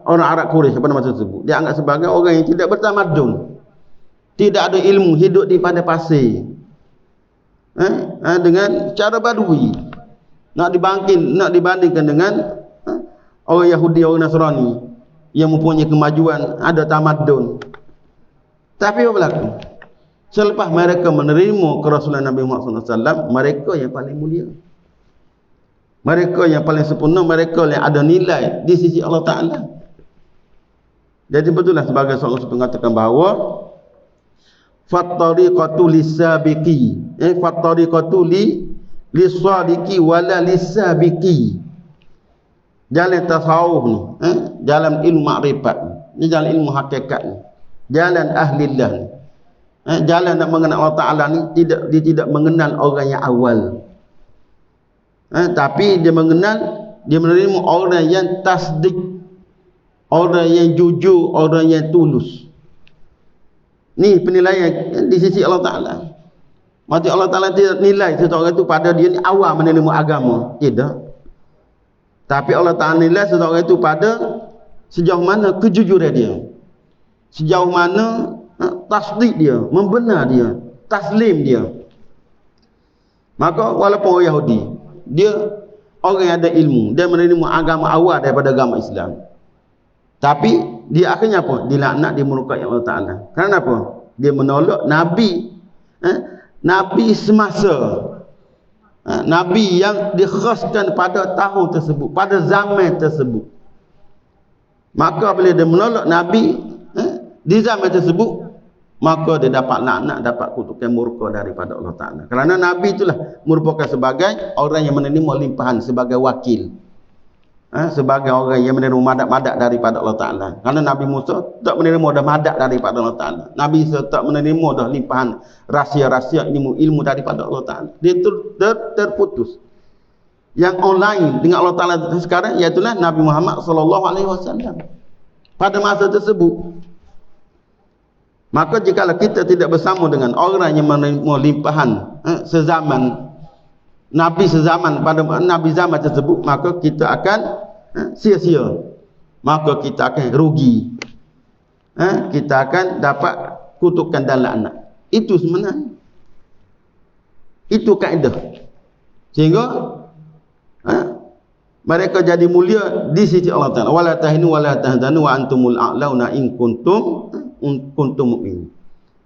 orang Arab Quraisy pada masa tersebut dia anggap sebagai orang yang tidak bertamadun, tidak ada ilmu, hidup di padang pasir, dengan cara badui. Nak dibandingkan dengan orang Yahudi, orang Nasrani yang mempunyai kemajuan, ada tamadun. Tapi apa berlaku? Selepas mereka menerima kerasulan Nabi Muhammad SAW, mereka yang paling mulia, mereka yang paling sempurna, mereka yang ada nilai di sisi Allah Ta'ala. Jadi betullah sebagai seorang mengatakan bahawa fattariqatu lisabiqi, fattariqatu lisadiqi wala lisabiqi. Jalan tasawuf ni, jalan ilmu makrifat ni, jalan ilmu hakikat ni, jalan ahlillah ni, jalan nak mengenal Allah Ta'ala ni, dia tidak mengenal orang yang awal, tapi dia menerima orang yang tasdik, orang yang jujur, orang yang tulus. Ni penilaian di sisi Allah Ta'ala. Maksud Allah Ta'ala tidak nilai seseorang itu pada dia ni awal menerima agama, tidak. Tapi Allah Ta'ala nilai seseorang itu pada sejauh mana kejujuran dia, sejauh mana tasdik dia, membenar dia, taslim dia. Maka walaupun orang Yahudi, dia orang yang ada ilmu, dia menerima agama awal daripada agama Islam, tapi dia akhirnya apa? Dilaknat, dimurkai Allah Ta'ala. Kerana apa? Dia menolak Nabi, Nabi semasa, Nabi yang dikhaskan pada tahun tersebut, pada zaman tersebut. Maka bila dia menolak Nabi di zaman tersebut, maka dia dapat laknat, dapat kutukan murka daripada Allah Ta'ala. Kerana Nabi itulah merupakan sebagai orang yang menerima limpahan, sebagai wakil, sebagai orang yang menerima madak-madak daripada Allah Ta'ala. Kerana Nabi Musa tak menerima dah madak daripada Allah Ta'ala, Nabi Isa tak menerima dah limpahan rahsia-rahsia ilmu daripada Allah Ta'ala. Dia terputus. Yang online dengan Allah Ta'ala sekarang iaitulah Nabi Muhammad SAW pada masa tersebut. Maka jikalau kita tidak bersama dengan orang yang menerima limpahan sezaman, Nabi sezaman pada Nabi zaman tersebut, maka kita akan sia-sia, maka kita akan rugi, kita akan dapat kutukan dan laknat. Itu sebenarnya, itu kaedah. Sehingga mereka jadi mulia di sisi Allah Ta'ala. Wala tahinu wala tahzanu wa antumul a'launa in kuntum mu'min.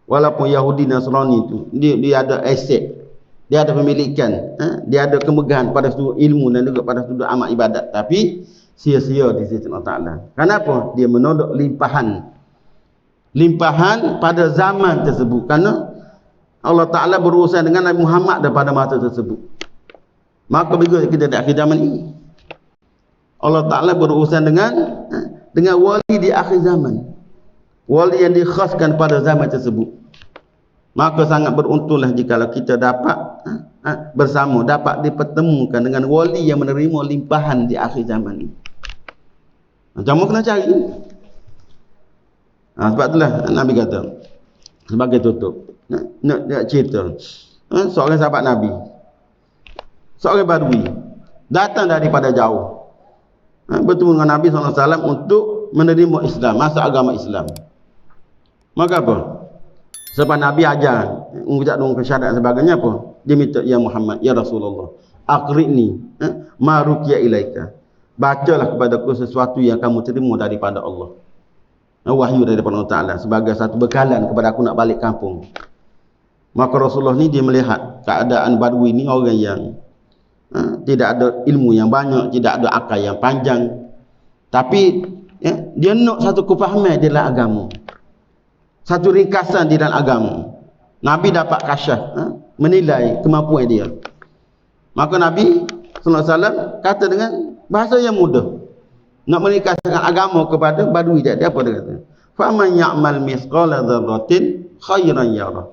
Walaupun Yahudi Nasrani itu dia ada aset, dia ada pemilikan, dia ada kemegahan pada sudut ilmu dan juga pada sudut amal ibadat, tapi sia-sia di sisi Allah Ta'ala. Kenapa? Dia menolak limpahan pada zaman tersebut. Kerana Allah Ta'ala berurusan dengan Nabi Muhammad pada masa tersebut. Maka begitu kita di akhir zaman ini, Allah Ta'ala berurusan dengan wali di akhir zaman, wali yang dikhaskan pada zaman tersebut. Maka sangat beruntunglah jikalau kita dapat bersama, dapat dipertemukan dengan wali yang menerima limpahan di akhir zaman ini. Macam mana kena cari? Sebab itulah Nabi kata sebagai tutup, nak cerita seorang sahabat Nabi, seorang badui datang daripada jauh, bertemu dengan Nabi SAW untuk menerima Islam, masuk agama Islam. Maka apa? Sebab Nabi ajar mengucap dengan syahadat sebagainya apa? Dia minta, ya Muhammad, ya Rasulullah, aqri'ni ma ruqiya ilaika. Bacalah kepadaku sesuatu yang kamu terima daripada Allah. Wahyu daripada Allah Ta'ala sebagai satu bekalan kepada aku nak balik kampung. Maka Rasulullah ni dia melihat keadaan Badui ni orang yang tidak ada ilmu yang banyak, tidak ada akal yang panjang. Tapi dia nak satu kefahaman di dalam agama. Satu ringkasan di dalam agama. Nabi dapat kasyaf, menilai kemampuan dia. Maka Nabi sallallahu alaihi wasallam kata dengan bahasa yang mudah nak meringkaskan agama kepada Badui dia apa dia kata? Fa man ya'mal misqala dzarratin khairan yarah.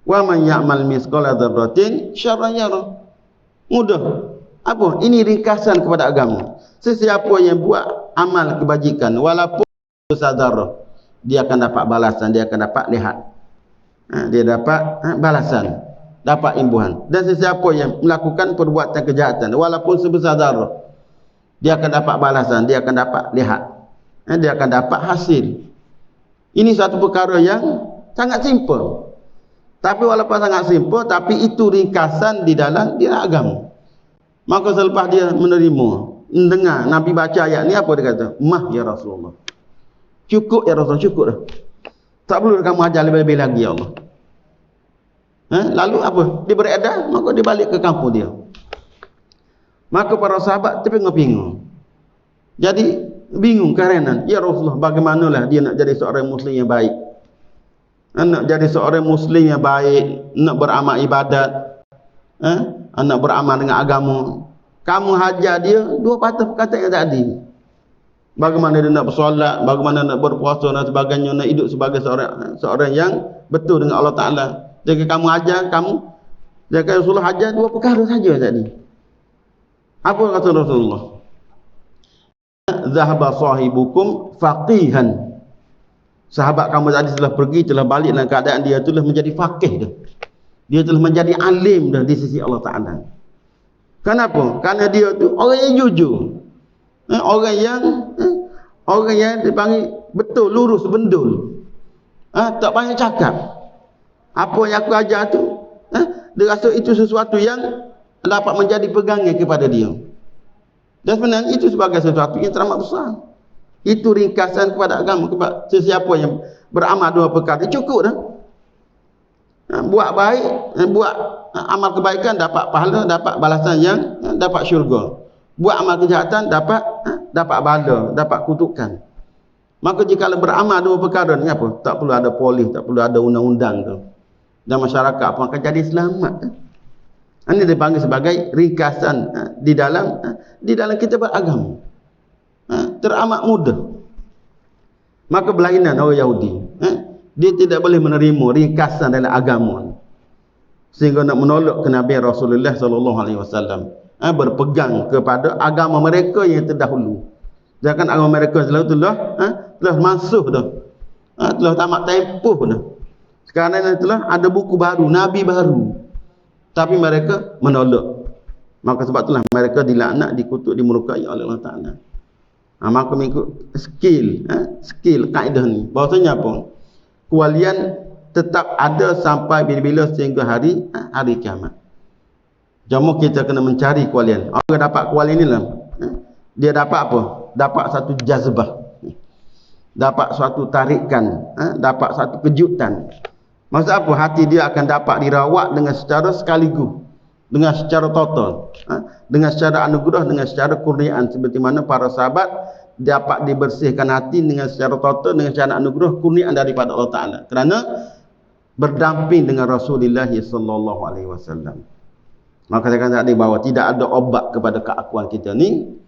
Wa man ya'mal misqala dzarratin syarran yarah. Mudah. Apa? Ini ringkasan kepada agama. Sesiapa yang buat amal kebajikan walaupun besar zarah, dia akan dapat balasan, dia akan dapat lihat. Dia dapat balasan, dapat imbuhan. Dan sesiapa yang melakukan perbuatan kejahatan walaupun sebesar zarah, dia akan dapat balasan, dia akan dapat lihat. Dia akan dapat hasil. Ini satu perkara yang sangat simple. Tapi walaupun sangat simple, tapi itu ringkasan di dalam agama. Maka selepas dia menerima, mendengar Nabi baca ayat ni, apa dia kata? Mah ya Rasulullah. Cukup ya Rasulullah, cukup dah. Tak perlu kamu ajar lebih-lebih lagi ya Allah. Lalu apa? Dia beredar, maka dia balik ke kampung dia. Maka para sahabat terpingung-pingung. Jadi bingung kerana, ya Rasulullah, bagaimanalah dia nak jadi seorang Muslim yang baik? Nak jadi seorang Muslim yang baik, nak beramal ibadat, nak beramal dengan agama. Kamu hajar dia dua patah perkataan yang tadi. Bagaimana dia nak bersolat, bagaimana nak berpuasa dan sebagainya, nak hidup sebagai seorang yang betul dengan Allah Ta'ala. Jadi kamu ajar, jadi Rasulullah ajar dua perkara saja tadi. Apa kata Rasulullah? Zahaba sahibukum faqihan. Sahabat kamu tadi telah pergi, telah balik dalam keadaan dia telah menjadi faqih dah. Dia telah menjadi alim dah di sisi Allah Ta'ala. Kenapa? Kerana dia tu orang yang jujur. Orang yang dipanggil betul, lurus, bendul. Tak banyak cakap. Apa yang aku ajar tu, dia rasa itu sesuatu yang dapat menjadi pegangan kepada dia. Dan sebenarnya itu sebagai sesuatu yang teramat besar. Itu ringkasan kepada agama, kepada sesiapa yang beramal dua perkara, cukup dah. Buat baik, buat amal kebaikan, dapat pahala, dapat balasan yang dapat syurga. Buat amal kejahatan, dapat bala, dapat kutukan. Maka jika beramal dua perkara ni apa? Tak perlu ada polis, tak perlu ada undang-undang tu. Dan masyarakat pun akan jadi selamat. Ini dipanggil sebagai ringkasan di dalam kita beragama. Teramat mudah. Maka berlainan orang Yahudi, dia tidak boleh menerima ringkasan dalam agama, sehingga nak menolak kenabian Rasulullah sallallahu alaihi wasallam, berpegang kepada agama mereka yang terdahulu. Jangan agama mereka selalu telah masuk dah, telah tamat tempoh dah. Sekarang ini telah ada buku baru, nabi baru, tapi mereka menolak. Maka sebab itulah mereka dilaknat, dikutuk, dimurkai oleh Allah Ta'ala. Maka mengikut skill kaedah ni, bahasanya apa? Kewalian tetap ada sampai bila-bila sehingga hari kiamat. Cuma kita kena mencari kewalian. Orang dapat kewalian ni lah, dia dapat apa? Dapat satu jazbah, dapat suatu tarikan, dapat satu kejutan. Maksud apa? Hati dia akan dapat dirawat dengan secara sekaligus, dengan secara total, dengan secara anugerah, dengan secara kurniaan, seperti mana para sahabat dapat dibersihkan hati dengan secara total, dengan secara anugerah, kurniaan daripada Allah Ta'ala, kerana berdamping dengan Rasulullah sallallahu alaihi wasallam. Maka saya kata tadi bahawa tidak ada obat kepada keakuan kita ni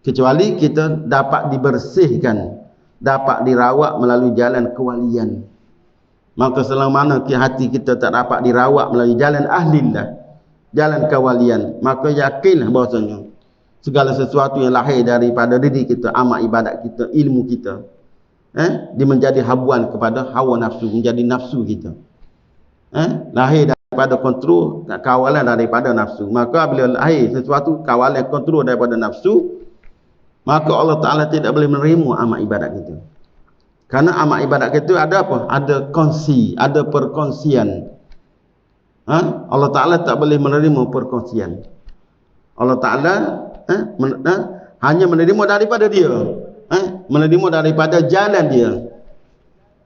kecuali kita dapat dibersihkan, dapat dirawat melalui jalan kewalian. Maka selama mana hati kita tak dapat dirawat melalui jalan ahlillah, jalan kewalian, maka yakinlah bahasanya segala sesuatu yang lahir daripada diri kita, amal ibadat kita, ilmu kita, dia menjadi habuan kepada hawa nafsu, menjadi nafsu kita. Lahir daripada kontrol, kawalan daripada nafsu. Maka bila lahir sesuatu kawalan kontrol daripada nafsu, maka Allah Ta'ala tidak boleh menerima amal ibadat kita. Karena amal ibadat kita ada apa? Ada kongsi, ada perkongsian. Allah Ta'ala tak boleh menerima perkongsian. Allah Ta'ala hanya menerima daripada dia, menerima daripada jalan dia.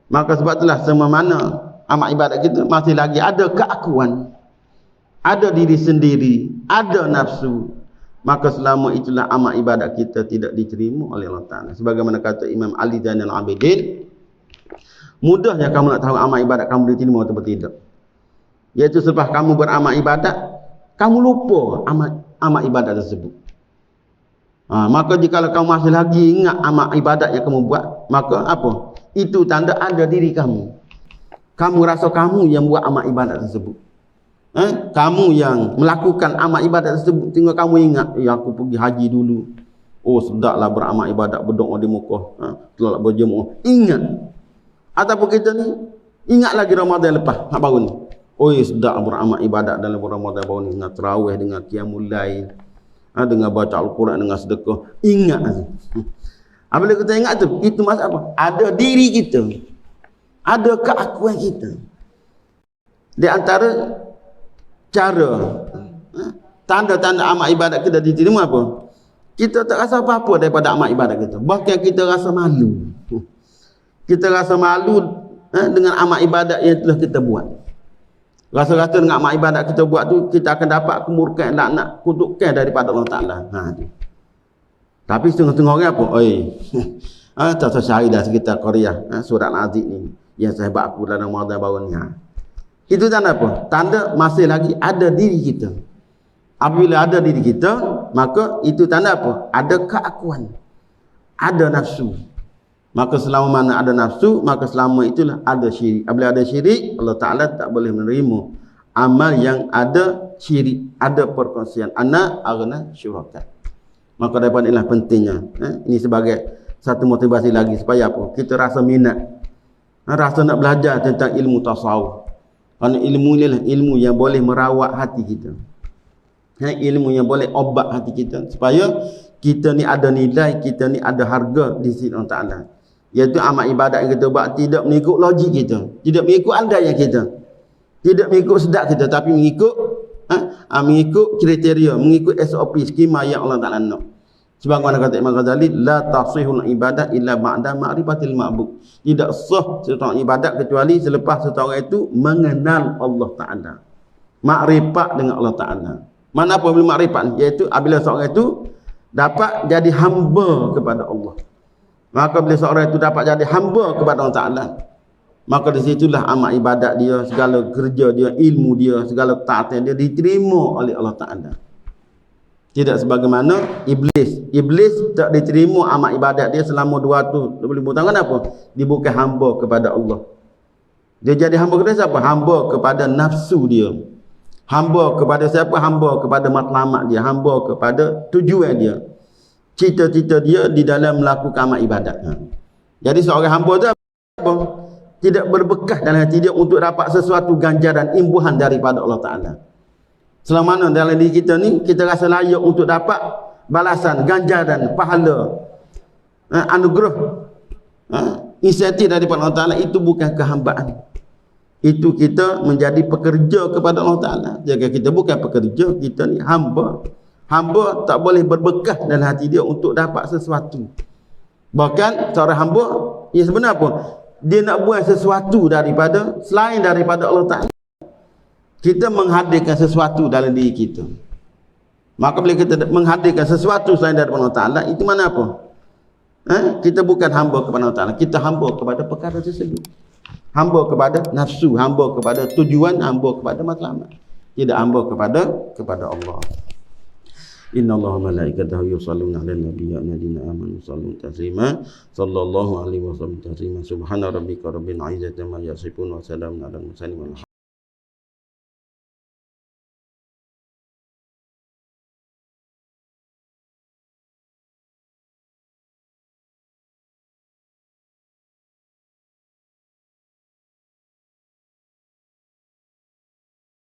Maka sebab itulah semua mana amal ibadat kita masih lagi ada keakuan, ada diri sendiri, ada nafsu, maka selama itulah amal ibadat kita tidak diterima oleh Allah Ta'ala. Sebagaimana kata Imam Ali Zainal Abidin, mudahnya kamu nak tahu amal ibadat kamu diterima atau tidak, iaitu selepas kamu beramal ibadat, kamu lupa amal ibadat tersebut. Maka jika kamu masih lagi ingat amal ibadat yang kamu buat, maka apa? Itu tanda ada diri kamu. Kamu rasa kamu yang buat amal ibadat tersebut. Kamu yang melakukan amal ibadat tersebut. Tinggal kamu ingat, aku pergi haji dulu. Oh, sedaplah beramal ibadat, berdoa di Mekah, telah berjemaah. Ingat. Ataupun kita ni ingat lagi Ramadan lepas, nak baru ni. Oh, sedap beramal ibadat dalam Ramadan baru ni, dengan tarawih, dengan qiyamul lail, dengan baca Al-Quran, dengan sedekah. Ingat lagi. Apabila kita ingat tu, itu maksud apa? Ada diri kita, ada keakuan kita. Di antara cara tanda-tanda amal ibadat kita diterima apa? Kita tak rasa apa-apa daripada amal ibadat kita. Bahkan kita rasa malu. Kita rasa malu dengan amal ibadat yang telah kita buat. Rasa-rasa dengan amal ibadat kita buat tu, kita akan dapat kemurkaan, laknat, kutukan daripada Allah Ta'ala. Tapi setengah-setengah orang apa? Tak syahid dah sekitar Korea, surat Al-Aziz ni yang saya buat aku dalam Ramadan baru ni. Itu tanda apa? Tanda masih lagi ada diri kita. Apabila ada diri kita, maka itu tanda apa? Ada keakuan, ada nafsu. Maka selama mana ada nafsu, maka selama itulah ada syirik. Apabila ada syirik, Allah Ta'ala tak boleh menerima amal yang ada syirik, ada perkongsian. Ana aghna syuraka. Maka daripada inilah pentingnya. Ini sebagai satu motivasi lagi supaya apa? Kita rasa minat, rasa nak belajar tentang ilmu tasawuf. Kerana ilmu ni lah ilmu yang boleh merawat hati kita. Ilmu yang boleh obat hati kita, supaya kita ni ada nilai, kita ni ada harga di sisi Allah Ta'ala. Iaitu amal ibadat yang kita buat tidak mengikut logik kita, tidak mengikut andaian kita, tidak mengikut sedap kita, tapi mengikut kriteria, mengikut SOP, skema yang Allah Ta'ala nak. Sebagaimana kata Imam Ghazali, la tasihul ibadat illa ba'da ma'rifatil ma'bud. Tidak sah seorang ibadat kecuali selepas seorang itu mengenal Allah Ta'ala, makrifat dengan Allah Ta'ala. Mana apa bila makrifat? Iaitu apabila seorang itu dapat jadi hamba kepada Allah. Maka bila seorang itu dapat jadi hamba kepada Allah Ta'ala, maka di situlah amal ibadat dia, segala kerja dia, ilmu dia, segala taatan dia diterima oleh Allah Ta'ala. Tidak sebagaimana Iblis. Iblis tak diterima amal ibadat dia selama 225 tahun. Kenapa? Dia bukan hamba kepada Allah. Dia jadi hamba kepada siapa? Hamba kepada nafsu dia. Hamba kepada siapa? Hamba kepada matlamat dia. Hamba kepada tujuan dia, cita-cita dia di dalam melakukan amal ibadat. Jadi seorang hamba tu apa? Tidak berbekas dalam hati dia untuk dapat sesuatu ganjaran, imbuhan daripada Allah Ta'ala. Selama mana dalam diri kita ni, kita rasa layak untuk dapat balasan, ganjaran, pahala, anugerah, insentif daripada Allah Ta'ala, itu bukan kehambaan. Itu kita menjadi pekerja kepada Allah Ta'ala. Jika kita bukan pekerja, kita ni hamba. Hamba tak boleh berbekas dalam hati dia untuk dapat sesuatu. Bahkan seorang hamba, ia sebenarnya apa? Dia nak buat sesuatu daripada, selain daripada Allah Ta'ala. Kita menghadirkan sesuatu dalam diri kita. Maka bila kita menghadirkan sesuatu selain daripada Allah Ta'ala, itu mana apa? Kita bukan hamba kepada Allah Ta'ala. Kita hamba kepada perkara tersebut. Hamba kepada nafsu, hamba kepada tujuan, hamba kepada matlamat. Tidak hamba kepada Allah. Inna Allah wa malaikatahu yusalluna 'alan nabiyyi alladzina amanu sallu taslima sallallahu alaihi wasallam taslima subhana rabbika rabbil izzati amma yasifun wa salamun 'alal mursalin.